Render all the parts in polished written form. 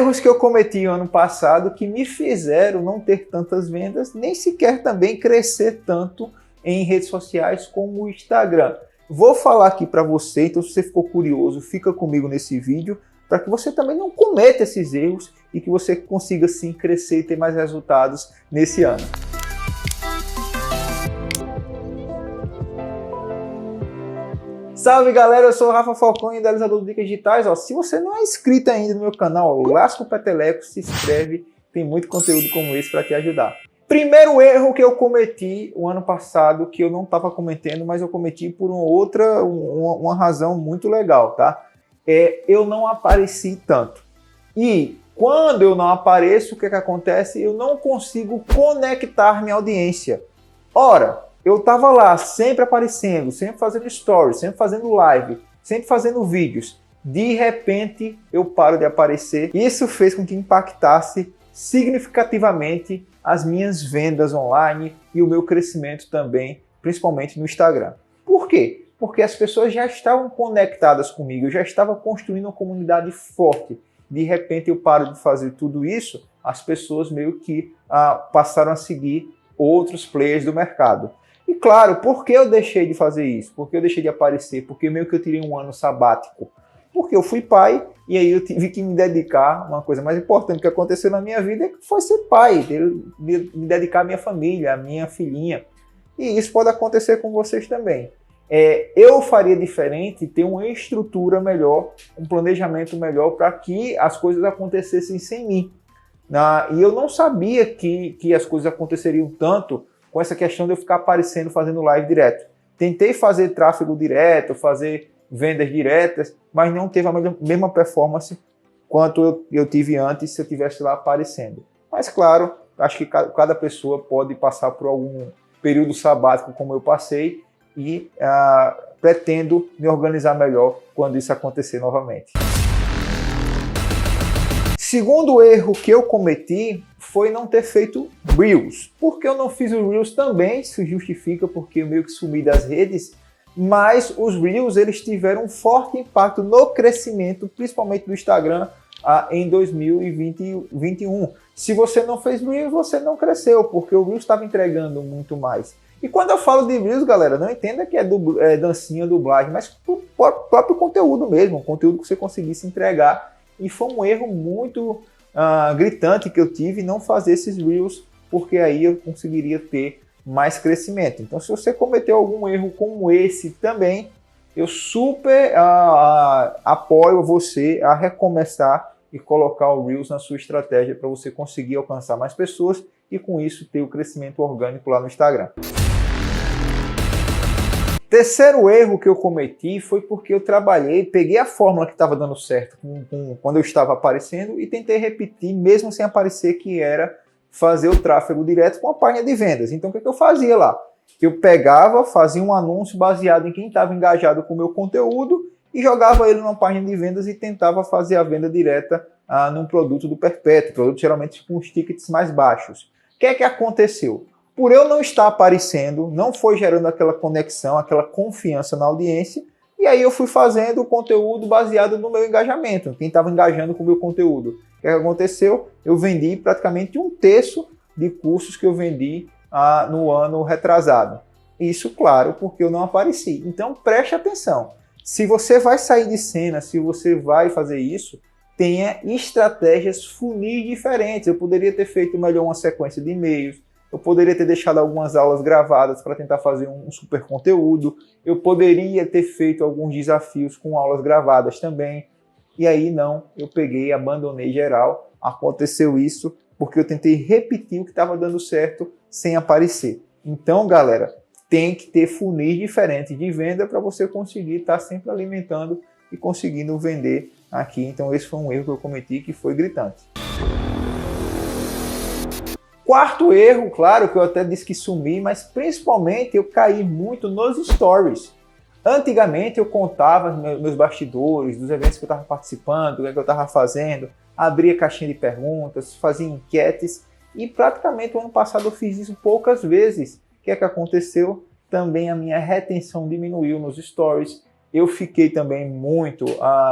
Erros que eu cometi ano passado que me fizeram não ter tantas vendas, nem sequer também crescer tanto em redes sociais como o Instagram. Vou falar aqui para você, então se você ficou curioso, fica comigo nesse vídeo, para que você também não cometa esses erros e que você consiga sim crescer e ter mais resultados nesse ano. Salve galera, eu sou o Rafa Falcão, idealizador do Dicas Digitais. Se você não é inscrito ainda no meu canal, lasca o peteleco, se inscreve, tem muito conteúdo como esse para te ajudar. Primeiro erro que eu cometi o ano passado, que eu não estava cometendo, mas eu cometi por uma razão muito legal, tá? Eu não apareci tanto. E quando eu não apareço, o que acontece? Eu não consigo conectar minha audiência. Ora, eu estava lá, sempre aparecendo, sempre fazendo stories, sempre fazendo live, sempre fazendo vídeos. De repente, eu paro de aparecer. Isso fez com que impactasse significativamente as minhas vendas online e o meu crescimento também, principalmente no Instagram. Por quê? Porque as pessoas já estavam conectadas comigo, eu já estava construindo uma comunidade forte. De repente, eu paro de fazer tudo isso, as pessoas meio que passaram a seguir outros players do mercado. E claro, por que eu deixei de fazer isso? Por que eu deixei de aparecer? Porque meio que eu tirei um ano sabático. Porque eu fui pai e aí eu tive que me dedicar. Uma coisa mais importante que aconteceu na minha vida foi ser pai, me dedicar à minha família, à minha filhinha. E isso pode acontecer com vocês também. Eu faria diferente, ter uma estrutura melhor, um planejamento melhor para que as coisas acontecessem sem mim. E eu não sabia que as coisas aconteceriam tanto com essa questão de eu ficar aparecendo, fazendo live direto. Tentei fazer tráfego direto, fazer vendas diretas, mas não teve a mesma performance quanto eu tive antes se eu estivesse lá aparecendo. Mas claro, acho que cada pessoa pode passar por algum período sabático como eu passei e pretendo me organizar melhor quando isso acontecer novamente. Segundo erro que eu cometi foi não ter feito Reels. Porque eu não fiz o Reels também, se justifica porque eu meio que sumi das redes, mas os Reels eles tiveram um forte impacto no crescimento, principalmente do Instagram, em 2021. Se você não fez Reels, você não cresceu, porque o Reels estava entregando muito mais. E quando eu falo de Reels, galera, não entenda que é dancinha, dublagem, mas o próprio conteúdo mesmo, o conteúdo que você conseguisse entregar. E foi um erro muito gritante que eu tive não fazer esses Reels, porque aí eu conseguiria ter mais crescimento. Então, se você cometeu algum erro como esse também, eu super apoio você a recomeçar e colocar o Reels na sua estratégia para você conseguir alcançar mais pessoas e com isso ter o crescimento orgânico lá no Instagram. Terceiro erro que eu cometi foi porque eu peguei a fórmula que estava dando certo quando eu estava aparecendo e tentei repetir, mesmo sem aparecer, que era fazer o tráfego direto com a página de vendas. Então, o que eu fazia lá? Eu pegava, fazia um anúncio baseado em quem estava engajado com o meu conteúdo e jogava ele numa página de vendas e tentava fazer a venda direta num produto do Perpétuo, produto geralmente com os tickets mais baixos. O que é que aconteceu? Por eu não estar aparecendo, não foi gerando aquela conexão, aquela confiança na audiência, e aí eu fui fazendo o conteúdo baseado no meu engajamento, quem estava engajando com o meu conteúdo. O que aconteceu? Eu vendi praticamente 1/3 de cursos que eu vendi no ano retrasado. Isso, claro, porque eu não apareci. Então preste atenção. Se você vai sair de cena, se você vai fazer isso, tenha estratégias funis diferentes. Eu poderia ter feito melhor uma sequência de e-mails, eu poderia ter deixado algumas aulas gravadas para tentar fazer um super conteúdo. Eu poderia ter feito alguns desafios com aulas gravadas também. E aí não, eu peguei, abandonei geral. Aconteceu isso porque eu tentei repetir o que estava dando certo sem aparecer. Então, galera, tem que ter funis diferentes de venda para você conseguir estar sempre alimentando e conseguindo vender aqui. Então esse foi um erro que eu cometi que foi gritante. Quarto erro, claro, que eu até disse que sumi, mas principalmente eu caí muito nos stories. Antigamente eu contava meus bastidores, dos eventos que eu estava participando, o que eu estava fazendo, abria caixinha de perguntas, fazia enquetes e praticamente o ano passado eu fiz isso poucas vezes. O que é que aconteceu? Também a minha retenção diminuiu nos stories. Eu fiquei também muito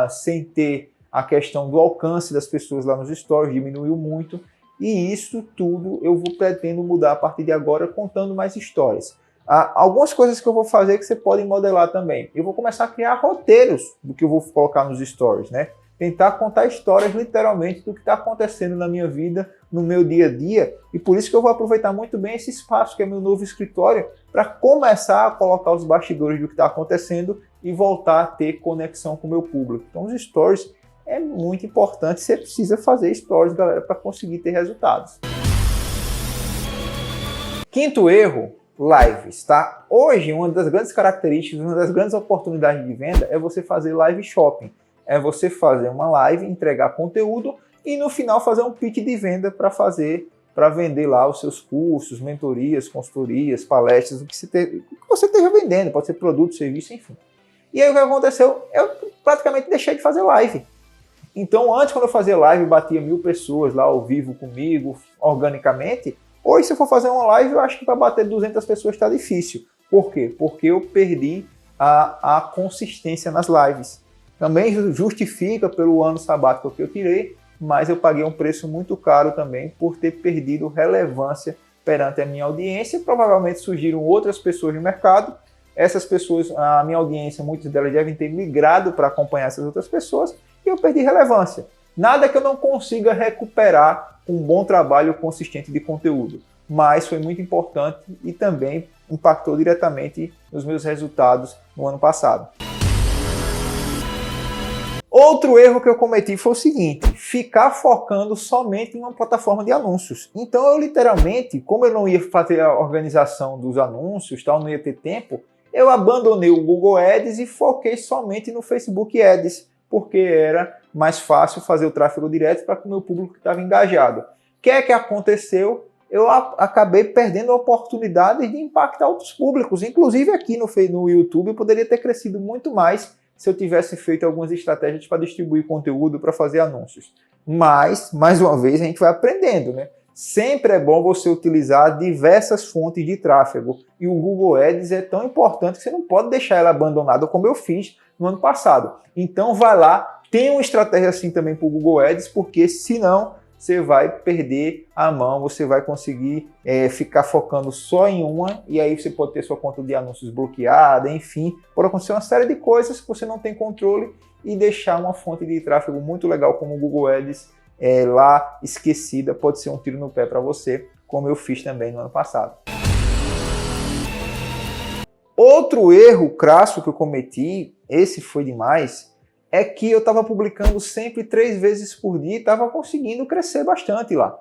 sem ter a questão do alcance das pessoas lá nos stories diminuiu muito, e isso tudo eu pretendo mudar a partir de agora, contando mais histórias. Algumas coisas que eu vou fazer que você pode modelar também. Eu vou começar a criar roteiros do que eu vou colocar nos stories, né? Tentar contar histórias literalmente do que está acontecendo na minha vida, no meu dia a dia, e por isso que eu vou aproveitar muito bem esse espaço que é meu novo escritório para começar a colocar os bastidores do que está acontecendo e voltar a ter conexão com o meu público. Então os stories é muito importante, você precisa fazer stories, galera, para conseguir ter resultados. Quinto erro, lives, tá? Hoje, uma das grandes características, uma das grandes oportunidades de venda é você fazer live shopping. É você fazer uma live, entregar conteúdo e no final fazer um pitch de venda para vender lá os seus cursos, mentorias, consultorias, palestras, o que você esteja vendendo, pode ser produto, serviço, enfim. E aí o que aconteceu? Eu praticamente deixei de fazer live. Então antes, quando eu fazia live, batia 1000 pessoas lá ao vivo comigo, organicamente. Hoje, se eu for fazer uma live, eu acho que para bater 200 pessoas está difícil. Por quê? Porque eu perdi a consistência nas lives. Também justifica pelo ano sabático que eu tirei, mas eu paguei um preço muito caro também por ter perdido relevância perante a minha audiência. Provavelmente surgiram outras pessoas no mercado. Essas pessoas, a minha audiência, muitas delas devem ter migrado para acompanhar essas outras pessoas e eu perdi relevância. Nada que eu não consiga recuperar com um bom trabalho consistente de conteúdo, mas foi muito importante e também impactou diretamente nos meus resultados no ano passado. Outro erro que eu cometi foi o seguinte, ficar focando somente em uma plataforma de anúncios. Então eu literalmente, como eu não ia fazer a organização dos anúncios, tal, não ia ter tempo, eu abandonei o Google Ads e foquei somente no Facebook Ads, porque era mais fácil fazer o tráfego direto para que o meu público estava engajado. O que é que aconteceu? Eu acabei perdendo a oportunidade de impactar outros públicos, inclusive aqui no YouTube eu poderia ter crescido muito mais se eu tivesse feito algumas estratégias para distribuir conteúdo, para fazer anúncios. Mas, mais uma vez, a gente vai aprendendo, né? Sempre é bom você utilizar diversas fontes de tráfego. E o Google Ads é tão importante que você não pode deixar ela abandonada como eu fiz no ano passado. Então vai lá, tem uma estratégia assim também para o Google Ads, porque senão você vai perder a mão, você vai conseguir ficar focando só em uma, e aí você pode ter sua conta de anúncios bloqueada, enfim, pode acontecer uma série de coisas que você não tem controle e deixar uma fonte de tráfego muito legal como o Google Ads lá esquecida, pode ser um tiro no pé para você, como eu fiz também no ano passado. Outro erro crasso que eu cometi, esse foi demais, é que eu estava publicando sempre 3 vezes por dia e estava conseguindo crescer bastante lá.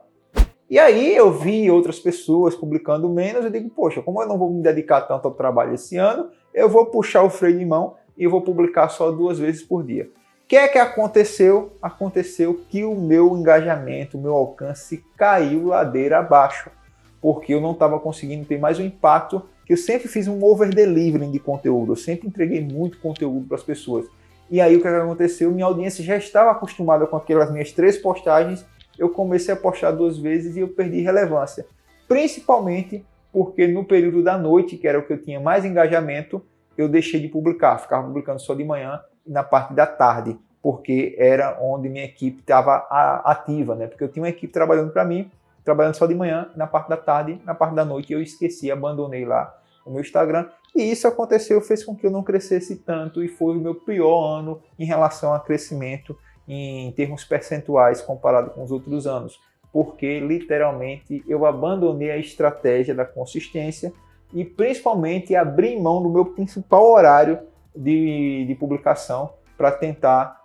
E aí eu vi outras pessoas publicando menos, eu digo, poxa, como eu não vou me dedicar tanto ao trabalho esse ano, eu vou puxar o freio de mão e eu vou publicar só 2 vezes por dia. O que é que aconteceu? Aconteceu que o meu engajamento, o meu alcance caiu ladeira abaixo, porque eu não estava conseguindo ter mais o impacto, que eu sempre fiz um over-delivering de conteúdo, eu sempre entreguei muito conteúdo para as pessoas. E aí o que aconteceu? Minha audiência já estava acostumada com aquelas minhas 3 postagens, eu comecei a postar 2 vezes e eu perdi relevância. Principalmente porque no período da noite, que era o que eu tinha mais engajamento, eu deixei de publicar, ficava publicando só de manhã e na parte da tarde, porque era onde minha equipe estava ativa, né? Porque eu tinha uma equipe trabalhando para mim, trabalhando só de manhã, na parte da tarde, na parte da noite eu esqueci, abandonei lá o meu Instagram. E isso aconteceu, fez com que eu não crescesse tanto e foi o meu pior ano em relação a crescimento em termos percentuais comparado com os outros anos, porque literalmente eu abandonei a estratégia da consistência e principalmente abri mão do meu principal horário de publicação para tentar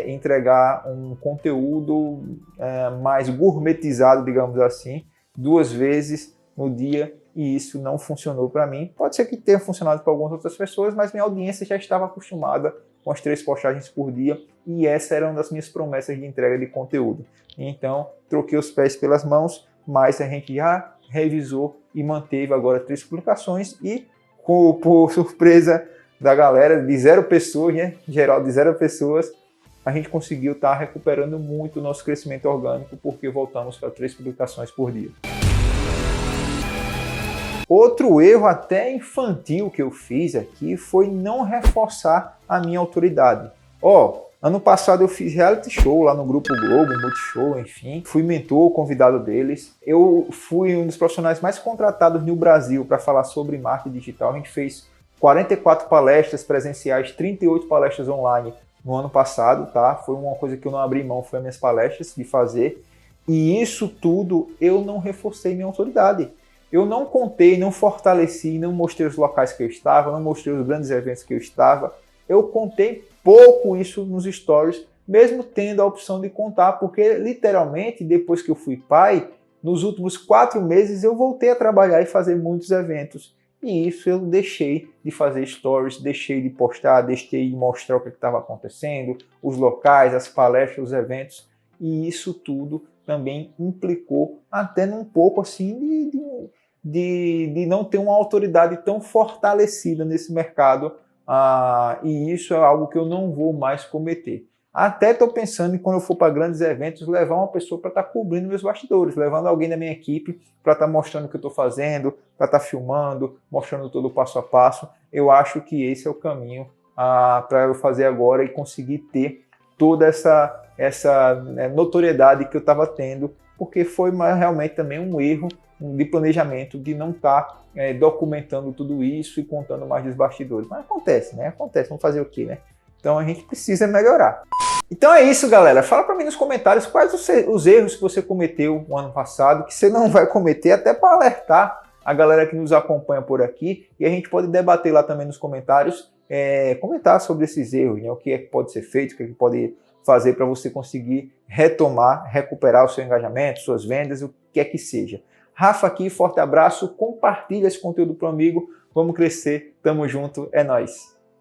entregar um conteúdo mais gourmetizado, digamos assim, 2 vezes no dia. E isso não funcionou para mim. Pode ser que tenha funcionado para algumas outras pessoas, mas minha audiência já estava acostumada com as 3 postagens por dia e essa era uma das minhas promessas de entrega de conteúdo. Então, troquei os pés pelas mãos, mas a gente já revisou e manteve agora 3 publicações e, por surpresa da galera, de 0 pessoas, né? Geral de 0 pessoas, a gente conseguiu estar recuperando muito o nosso crescimento orgânico porque voltamos para 3 publicações por dia. Outro erro até infantil que eu fiz aqui foi não reforçar a minha autoridade. Ano passado eu fiz reality show lá no Grupo Globo, Multishow, enfim. Fui mentor, convidado deles. Eu fui um dos profissionais mais contratados no Brasil para falar sobre marketing digital. A gente fez 44 palestras presenciais, 38 palestras online no ano passado, tá? Foi uma coisa que eu não abri mão, foi as minhas palestras de fazer. E isso tudo eu não reforcei minha autoridade. Eu não contei, não fortaleci, não mostrei os locais que eu estava, não mostrei os grandes eventos que eu estava. Eu contei pouco isso nos stories, mesmo tendo a opção de contar, porque literalmente, depois que eu fui pai, nos últimos 4 meses eu voltei a trabalhar e fazer muitos eventos. E isso eu deixei de fazer stories, deixei de postar, deixei de mostrar o que estava acontecendo, os locais, as palestras, os eventos. E isso tudo também implicou até num pouco assim de não ter uma autoridade tão fortalecida nesse mercado. E isso é algo que eu não vou mais cometer. Até estou pensando em, quando eu for para grandes eventos, levar uma pessoa para estar cobrindo meus bastidores, levando alguém da minha equipe para estar mostrando o que eu estou fazendo, para estar filmando, mostrando todo o passo a passo. Eu acho que esse é o caminho para eu fazer agora e conseguir ter toda essa notoriedade que eu estava tendo, porque foi realmente também um erro de planejamento de não estar documentando tudo isso e contando mais dos bastidores. Mas acontece, né? Acontece, vamos fazer o quê, né? Então a gente precisa melhorar. Então é isso, galera. Fala para mim nos comentários quais os erros que você cometeu no ano passado, que você não vai cometer, até para alertar a galera que nos acompanha por aqui. E a gente pode debater lá também nos comentários, comentar sobre esses erros, né? O que é que pode ser feito, o que é que pode fazer para você conseguir retomar, recuperar o seu engajamento, suas vendas, o que é que seja. Rafa aqui, forte abraço, compartilha esse conteúdo para um amigo, vamos crescer, tamo junto, é nóis.